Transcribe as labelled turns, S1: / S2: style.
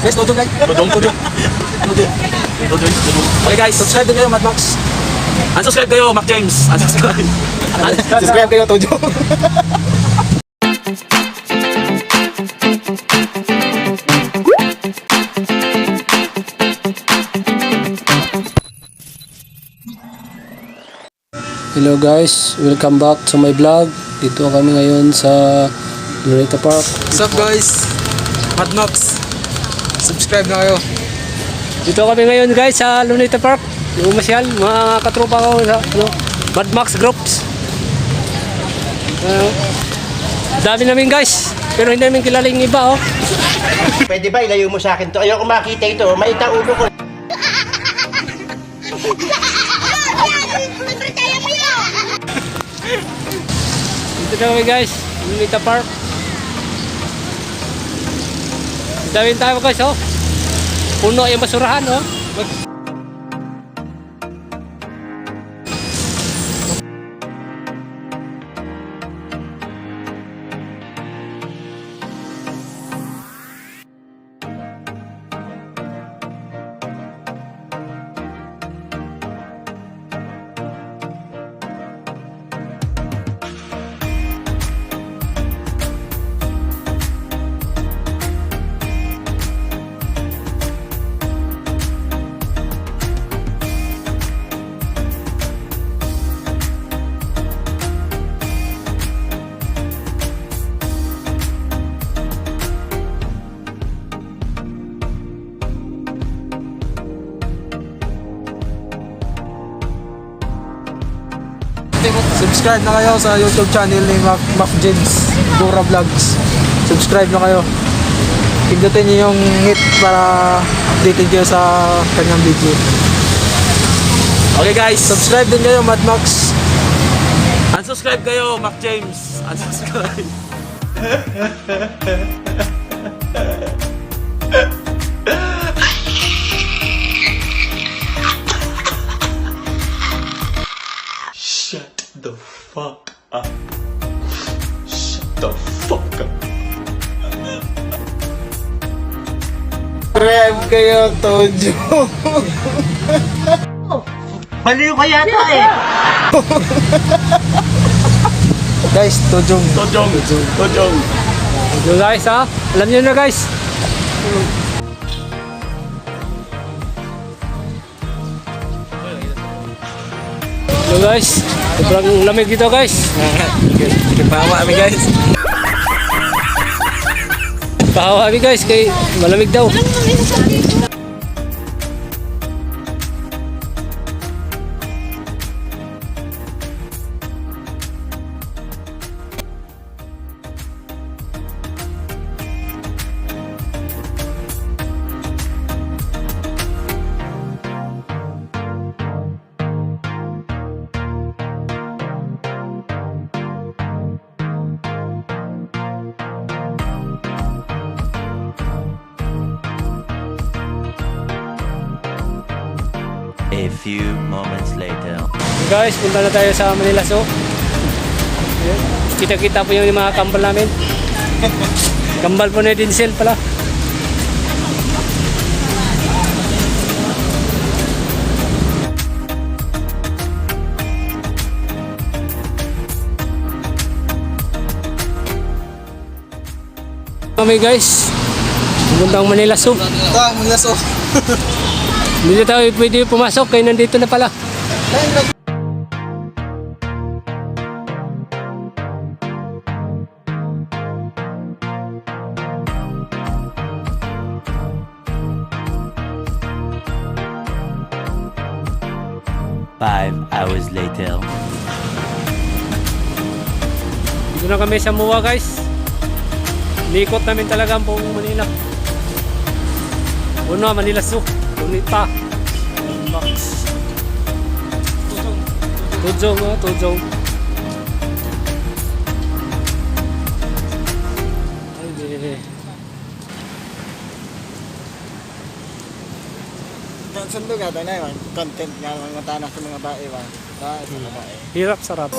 S1: Guys, tudong guys. Tudong. Okay guys, subscribe din kayo, Mad Max. Unsubscribe kayo, Mac James. Unsubscribe.
S2: Subscribe kayo, Tudong.
S3: Hello guys, welcome back to my vlog. Dito kami ngayon sa Luneta Park.
S1: What's up guys? Mad Max. Subscribe na kayo.
S3: Dito kami ngayon guys sa Luneta Park. Yung masyal, mga katropa ko sa Mad Max Groups. Dami namin guys, pero hindi namin kilala yung iba oh.
S4: Pwede ba ilayo mo sa akin to? Ayoko makita ito. Maita ulo ko.
S3: Dito na kami guys, Luneta Park. Dawin tayo guys oh. Puno yung basurahan oh.
S1: Subscribe na kayo sa YouTube channel ni Mac James, Gora Vlogs. Subscribe na kayo. Pindutin niyo yung hit para updated kayo sa kanyang video. Okay guys, subscribe din kayo, Mad Max. Unsubscribe kayo, Mac James. Unsubscribe.
S5: Shut the fuck up. Shut the fuck up.
S2: Subscribe kayo, Tudong.
S4: Baliw ka yata eh.
S1: Guys, Tudong.
S3: Yo guys ha, alam niyo na guys. Yo guys, sobrang lamig dito guys.
S1: Pahawa kami guys.
S3: Pahawa kami guys, kay malamig daw.
S6: A few moments later.
S3: Guys, punta na tayo sa Manila Zoo. Kita-kita po yung mga kambal namin. Kambal po na Denzel pala. Kami guys, pupuntang Manila Zoo.
S1: Manila Zoo.
S3: Hindi tayo pwede pumasok kaya nandito na pala.
S6: Five hours later.
S3: Dito na kami sa MUA guys. Nikot namin talaga ang buong Manila. Uno, Manila Zoo. Luneta Max. Tudong oh, Tudong. Ay,
S2: Sundo nga na yun. Content nga mga matanak sa mga bae ba. Sa bae.
S3: hirap sarap.